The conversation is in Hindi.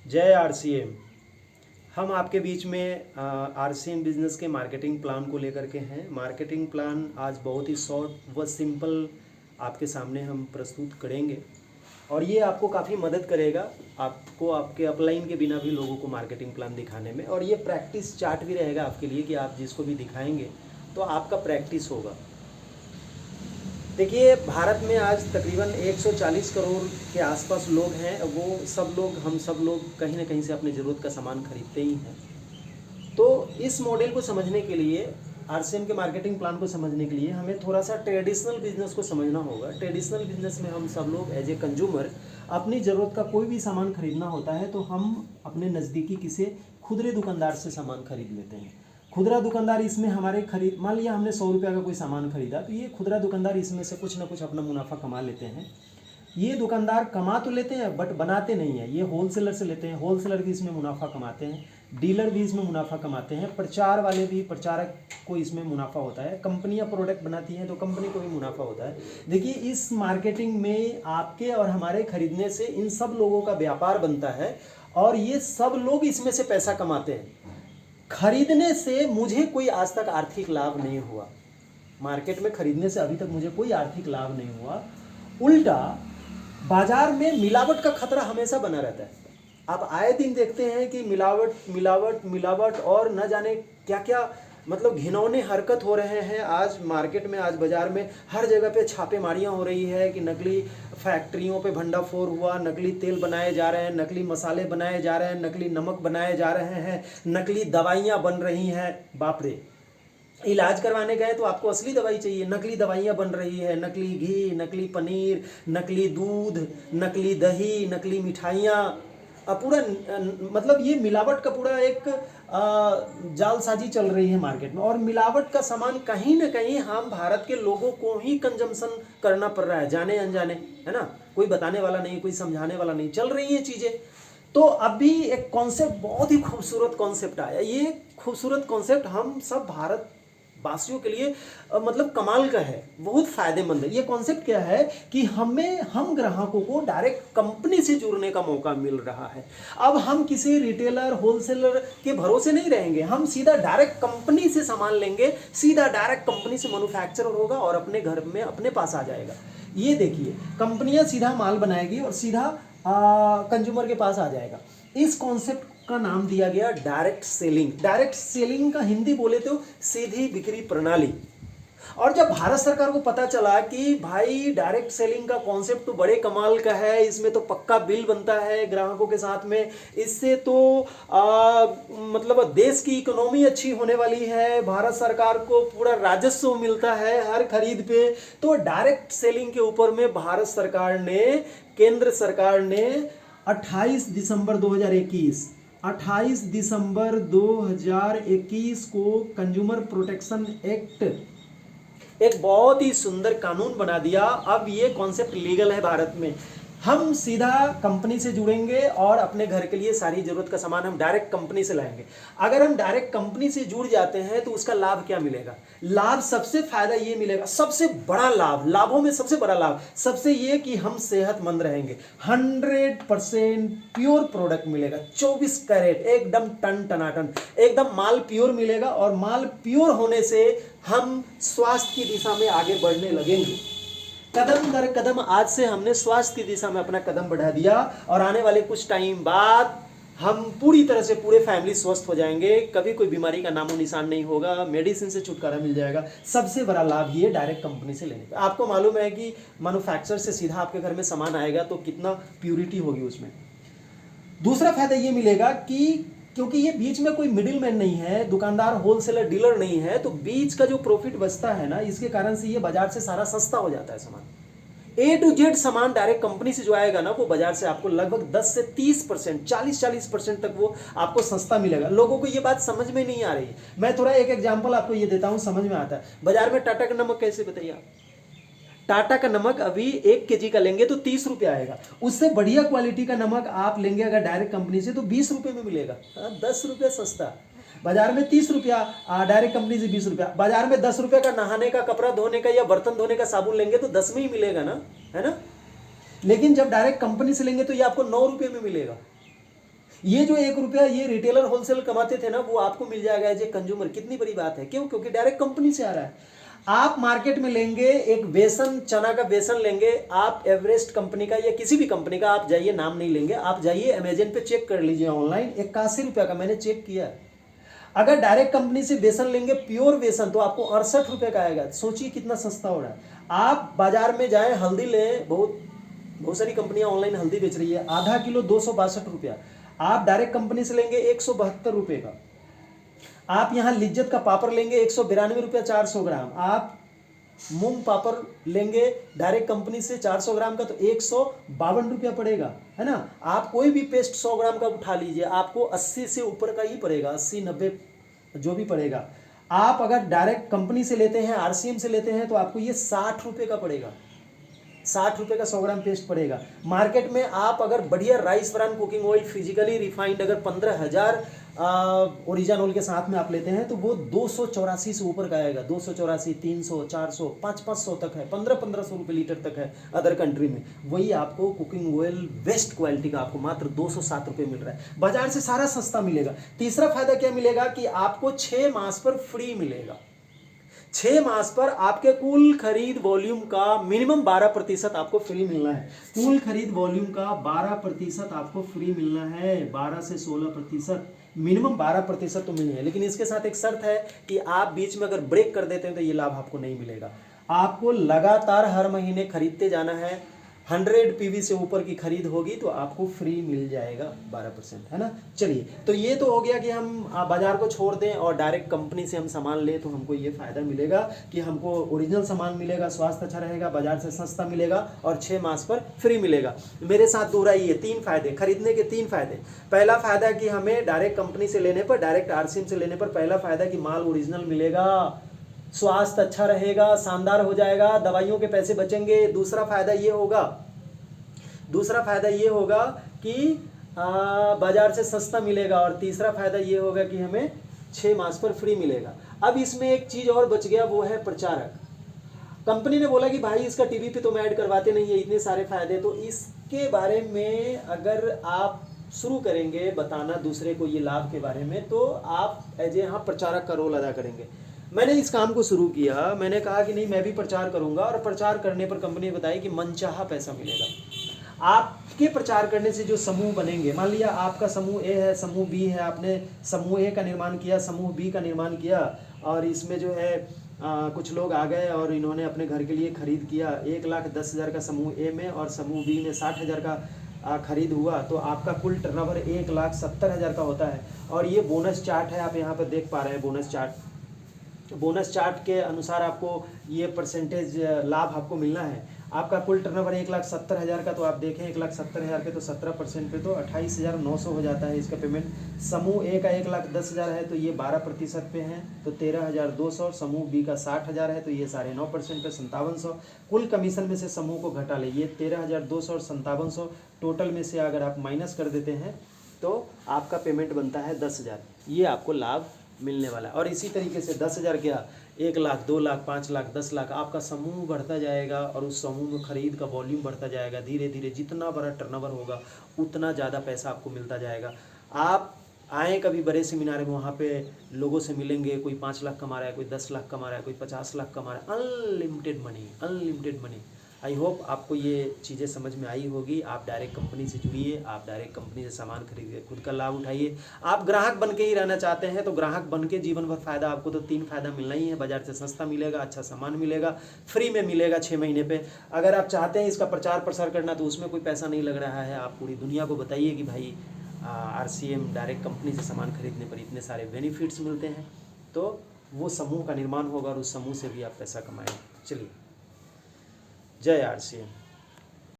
जय आरसीएम। हम आपके बीच में आरसीएम बिजनेस के मार्केटिंग प्लान को लेकर के हैं। मार्केटिंग प्लान आज बहुत ही शॉर्ट व सिंपल आपके सामने हम प्रस्तुत करेंगे और ये आपको काफ़ी मदद करेगा, आपको आपके अपलाइन के बिना भी लोगों को मार्केटिंग प्लान दिखाने में। और ये प्रैक्टिस चार्ट भी रहेगा आपके लिए कि आप जिसको भी दिखाएंगे तो आपका प्रैक्टिस होगा। देखिए, भारत में आज तकरीबन 140 करोड़ के आसपास लोग हैं। वो सब लोग, हम सब लोग कहीं ना कहीं से अपनी ज़रूरत का सामान खरीदते ही हैं। तो इस मॉडल को समझने के लिए, आरसीएम के मार्केटिंग प्लान को समझने के लिए हमें थोड़ा सा ट्रेडिशनल बिजनेस को समझना होगा। ट्रेडिशनल बिजनेस में हम सब लोग एज ए कंज्यूमर अपनी ज़रूरत का कोई भी सामान खरीदना होता है तो हम अपने नज़दीकी किसी खुदरे दुकानदार से सामान खरीद लेते हैं। खुदरा दुकानदार इसमें हमारे खरीद, मान लिया हमने 100 रुपये का कोई सामान खरीदा तो ये खुदरा दुकानदार इसमें से कुछ ना कुछ अपना मुनाफा कमा लेते हैं। ये दुकानदार कमा तो लेते हैं बट बनाते नहीं है। ये होलसेलर से लेते हैं, होलसेलर भी इसमें मुनाफा कमाते हैं, डीलर भी इसमें मुनाफा कमाते हैं, प्रचार वाले भी, प्रचारक को इसमें मुनाफा होता है, कंपनियां प्रोडक्ट बनाती हैं तो कंपनी को भी मुनाफा होता है। देखिए, इस मार्केटिंग में आपके और हमारे खरीदने से इन सब लोगों का व्यापार बनता है और ये सब लोग इसमें से पैसा कमाते हैं। खरीदने से मुझे कोई आज तक आर्थिक लाभ नहीं हुआ। मार्केट में खरीदने से अभी तक मुझे कोई आर्थिक लाभ नहीं हुआ। उल्टा बाजार में मिलावट का खतरा हमेशा बना रहता है। आप आए दिन देखते हैं कि मिलावट मिलावट मिलावट और न जाने क्या क्या, मतलब घिनौने हरकत हो रहे हैं। आज मार्केट में, आज बाजार में हर जगह पे छापेमारियां हो रही है कि नकली फैक्ट्रियों पे भंडाफोड़ हुआ, नकली तेल बनाए जा रहे हैं, नकली मसाले बनाए जा रहे हैं, नकली नमक बनाए जा रहे हैं, नकली दवाइयाँ बन रही हैं। बाप रे, इलाज करवाने गए तो आपको असली दवाई चाहिए, नकली दवाइयाँ बन रही है, नकली घी, नकली पनीर, नकली दूध, नकली दही, नकली मिठाइयाँ। पूरा मतलब ये मिलावट का पूरा एक जालसाजी चल रही है मार्केट में। और मिलावट का सामान कहीं ना कहीं हम भारत के लोगों को ही कंजम्पशन करना पड़ रहा है, जाने अनजाने, है ना। कोई बताने वाला नहीं, कोई समझाने वाला नहीं, चल रही हैं चीज़ें। तो अभी एक कॉन्सेप्ट, बहुत ही खूबसूरत कॉन्सेप्ट आया। ये खूबसूरत कॉन्सेप्ट हम सब भारत वासियों के लिए मतलब कमाल का है, बहुत फायदेमंद है। ये कॉन्सेप्ट क्या है कि हम ग्राहकों को डायरेक्ट कंपनी से जुड़ने का मौका मिल रहा है। अब हम किसी रिटेलर, होलसेलर के भरोसे नहीं रहेंगे, हम सीधा डायरेक्ट कंपनी से सामान लेंगे, सीधा डायरेक्ट कंपनी से मैन्युफैक्चरर होगा और अपने घर में अपने पास आ जाएगा। ये देखिए, कंपनियां सीधा माल बनाएगी और सीधा कंज्यूमर के पास आ जाएगा। इस कॉन्सेप्ट का नाम दिया गया डायरेक्ट सेलिंग। डायरेक्ट सेलिंग का हिंदी बोले तो सीधी बिक्री प्रणाली। और जब भारत सरकार को पता चला कि भाई डायरेक्ट सेलिंग का कॉन्सेप्ट तो बड़े कमाल का है, इसमें तो पक्का बिल बनता है ग्राहकों के साथ में, इससे तो मतलब देश की इकोनॉमी अच्छी होने वाली है, भारत सरकार को पूरा राजस्व मिलता है हर खरीद पे। तो डायरेक्ट सेलिंग के ऊपर में भारत सरकार ने, केंद्र सरकार ने 28 दिसंबर 2021 को कंज्यूमर प्रोटेक्शन एक्ट, एक बहुत ही सुंदर कानून बना दिया। अब ये कॉन्सेप्ट लीगल है भारत में। हम सीधा कंपनी से जुड़ेंगे और अपने घर के लिए सारी जरूरत का सामान हम डायरेक्ट कंपनी से लाएंगे। अगर हम डायरेक्ट कंपनी से जुड़ जाते हैं तो उसका लाभ क्या मिलेगा? लाभ, सबसे फायदा ये मिलेगा, सबसे बड़ा लाभ, लाभों में सबसे बड़ा लाभ सबसे ये कि हम सेहतमंद रहेंगे। 100% प्योर प्रोडक्ट मिलेगा, 24 कैरेट, एकदम टन टनाटन, एकदम माल प्योर मिलेगा। और माल प्योर होने से हम स्वास्थ्य की दिशा में आगे बढ़ने लगेंगे। कदम दर कदम आज से हमने स्वास्थ्य की दिशा में अपना कदम बढ़ा दिया और आने वाले कुछ टाइम बाद हम पूरी तरह से पूरे फैमिली स्वस्थ हो जाएंगे, कभी कोई बीमारी का नामो निशान नहीं होगा, मेडिसिन से छुटकारा मिल जाएगा। सबसे बड़ा लाभ ये डायरेक्ट कंपनी से लेने का। आपको मालूम है कि मैन्युफैक्चर से सीधा आपके घर में सामान आएगा तो कितना प्यूरिटी होगी उसमें। दूसरा फायदा ये मिलेगा कि क्योंकि ये बीच में कोई मिडिल मैन नहीं है, दुकानदार, होलसेलर, डीलर नहीं है, तो बीच का जो प्रॉफिट बचता है ना, इसके कारण से ये बाजार से सारा सस्ता हो जाता है सामान। A to Z सामान डायरेक्ट कंपनी से जो आएगा ना, वो बाजार से आपको लगभग 10 से 30%, 40% तक वो आपको सस्ता मिलेगा। लोगों को ये बात समझ में नहीं आ रही है। मैं थोड़ा एक एग्जांपल आपको ये देता हूँ, समझ में आता है। बाजार में टाटा का नमक कैसे, बताइए आप? टाटा का नमक अभी 1 kg का लेंगे तो 30 रुपये आएगा। उससे बढ़िया क्वालिटी का नमक आप लेंगे अगर डायरेक्ट कंपनी से तो 20 रुपये में मिलेगा। 10 रुपये सस्ता। बाजार में 30 रुपया, डायरेक्ट कंपनी से 20 रुपया। बाजार में 10 रुपये का नहाने का, कपड़ा धोने का या बर्तन धोने का साबुन लेंगे तो 10 में ही मिलेगा ना, है ना। लेकिन जब डायरेक्ट कंपनी से लेंगे तो ये आपको 9 रुपये में मिलेगा। ये जो 1 रुपया ये रिटेलर होलसेल कमाते थे ना, वो आपको मिल जाएगा एज ए कंज्यूमर। कितनी बड़ी बात है, क्यों? क्योंकि डायरेक्ट कंपनी से आ रहा है। आप मार्केट में लेंगे एक बेसन, चना का बेसन लेंगे आप, एवरेस्ट कंपनी का या किसी भी कंपनी का, आप जाइए, नाम नहीं लेंगे, आप जाइए अमेजन पे चेक कर लीजिए ऑनलाइन, 81 रुपया का, मैंने चेक किया। अगर डायरेक्ट कंपनी से बेसन लेंगे प्योर बेसन तो आपको 68 रुपये का आएगा। सोचिए कितना सस्ता हो रहा है। आप बाजार में जाएं, हल्दी लें, बहुत सारी कंपनियां ऑनलाइन हल्दी बेच रही है, आधा किलो 262 रुपया। आप डायरेक्ट कंपनी से लेंगे 172 रुपये का। आप यहाँ लिज्जत का पापड़ लेंगे 192 रुपया 400 ग्राम। आप मूंग पापड़ लेंगे डायरेक्ट कंपनी से 400 ग्राम का तो 152 रुपया पड़ेगा, है ना। आप कोई भी पेस्ट 100 ग्राम का उठा लीजिए, आपको 80 से ऊपर का ही पड़ेगा, 80-90 जो भी पड़ेगा। आप अगर डायरेक्ट कंपनी से लेते हैं, आरसीएम से लेते हैं, तो आपको ये 60 रुपये का पड़ेगा, 60 रुपये का 100 ग्राम पेस्ट पड़ेगा। मार्केट में आप अगर बढ़िया rice bran cooking oil physically refined अगर 15,000 ओरिजिनल के साथ में आप लेते हैं तो वो 284 से ऊपर का आएगा। 284, 300, 400, 500 तक है, 1500 रुपये लीटर तक है अदर कंट्री में। वही आपको कुकिंग ऑयल बेस्ट क्वालिटी का आपको मात्र 207 रुपये मिल रहा है। बाजार से सारा सस्ता मिलेगा। तीसरा फायदा क्या मिलेगा कि आपको 6 मास पर फ्री मिलेगा। 6 मास पर आपके कुल खरीद वॉल्यूम का मिनिमम 12% आपको फ्री मिलना है। कुल खरीद वॉल्यूम का 12% आपको फ्री मिलना है। 12 से 16%, मिनिमम 12% तो मिलनी है। लेकिन इसके साथ एक शर्त है कि आप बीच में अगर ब्रेक कर देते हैं तो ये लाभ आपको नहीं मिलेगा। आपको लगातार हर महीने खरीदते जाना है। 100 पीवी से ऊपर की खरीद होगी तो आपको फ्री मिल जाएगा 12%, है ना। चलिए, तो ये तो हो गया कि हम बाजार को छोड़ दें और डायरेक्ट कंपनी से हम सामान लें तो हमको ये फायदा मिलेगा कि हमको ओरिजिनल सामान मिलेगा, स्वास्थ्य अच्छा रहेगा, बाजार से सस्ता मिलेगा और 6 मास पर फ्री मिलेगा। मेरे साथ दोहराइए 3 फायदे, खरीदने के 3 फायदे। पहला फायदा कि हमें डायरेक्ट कंपनी से लेने पर, डायरेक्ट आरसीएम से लेने पर पहला फायदा कि माल ओरिजिनल मिलेगा, स्वास्थ्य अच्छा रहेगा, शानदार हो जाएगा, दवाइयों के पैसे बचेंगे। दूसरा फायदा ये होगा कि बाजार से सस्ता मिलेगा। और तीसरा फायदा ये होगा कि हमें 6 मास पर फ्री मिलेगा। अब इसमें एक चीज और बच गया, वो है प्रचारक। कंपनी ने बोला कि भाई इसका टीवी पे तुम ऐड करवाते नहीं है, इतने सारे फायदे, तो इसके बारे में अगर आप शुरू करेंगे बताना दूसरे को ये लाभ के बारे में तो आप एज ए प्रचारक का रोल अदा करेंगे। मैंने इस काम को शुरू किया, मैंने कहा कि नहीं मैं भी प्रचार करूंगा, और प्रचार करने पर कंपनी ने बताया कि मनचाहा पैसा मिलेगा। आपके प्रचार करने से जो समूह बनेंगे, मान लिया आपका समूह ए है, समूह बी है, आपने समूह ए का निर्माण किया, समूह बी का निर्माण किया, और इसमें जो है कुछ लोग आ गए और इन्होंने अपने घर के लिए खरीद किया। 1,10,000 का समूह ए में और समूह बी में 60,000 का खरीद हुआ, तो आपका कुल टर्नओवर 1,70,000 का होता है। और ये बोनस चार्ट है, आप यहाँ पर देख पा रहे हैं बोनस चार्ट के अनुसार आपको ये परसेंटेज लाभ आपको मिलना है। आपका कुल टर्नओवर 1,70,000 का, तो आप देखें 1,70,000 के तो 17% पे तो 28,900 हो जाता है इसका पेमेंट। समूह ए का 1,10,000 है तो ये 12% पे है तो 13,200। समूह बी का 60,000 है तो ये 9.5% पे 5700। कुल कमीशन में से समूह को घटा ले, ये 13,200 और 5700 टोटल में से अगर आप माइनस कर देते हैं तो आपका पेमेंट बनता है 10,000। ये आपको लाभ मिलने वाला है। और इसी तरीके से 10,000 क्या, 1 लाख, 2 लाख, 5 लाख, 10 लाख, आपका समूह बढ़ता जाएगा और उस समूह में खरीद का वॉल्यूम बढ़ता जाएगा। धीरे धीरे जितना बड़ा टर्नओवर होगा उतना ज़्यादा पैसा आपको मिलता जाएगा। आप आएँ कभी बड़े सेमिनार में, वहाँ पे लोगों से मिलेंगे, कोई 5 लाख कमा रहा है, कोई 10 लाख कमा रहा है, कोई 50 लाख कमा रहा है। Unlimited money. आई होप आपको ये चीज़ें समझ में आई होगी। आप डायरेक्ट कंपनी से जुड़िए, आप डायरेक्ट कंपनी से सामान खरीदिए, खुद का लाभ उठाइए। आप ग्राहक बन के ही रहना चाहते हैं तो ग्राहक बन के जीवन भर फायदा, आपको तो 3 फायदा मिलना ही है। बाजार से सस्ता मिलेगा, अच्छा सामान मिलेगा, फ्री में मिलेगा 6 महीने पे। अगर आप चाहते हैं इसका प्रचार प्रसार करना तो उसमें कोई पैसा नहीं लग रहा है। आप पूरी दुनिया को बताइए कि भाई आरसीएम डायरेक्ट कंपनी से सामान खरीदने पर इतने सारे बेनिफिट्स मिलते हैं, तो वो समूह का निर्माण होगा और उस समूह से भी आप पैसा कमाएंगे। चलिए, जय आरसीएम।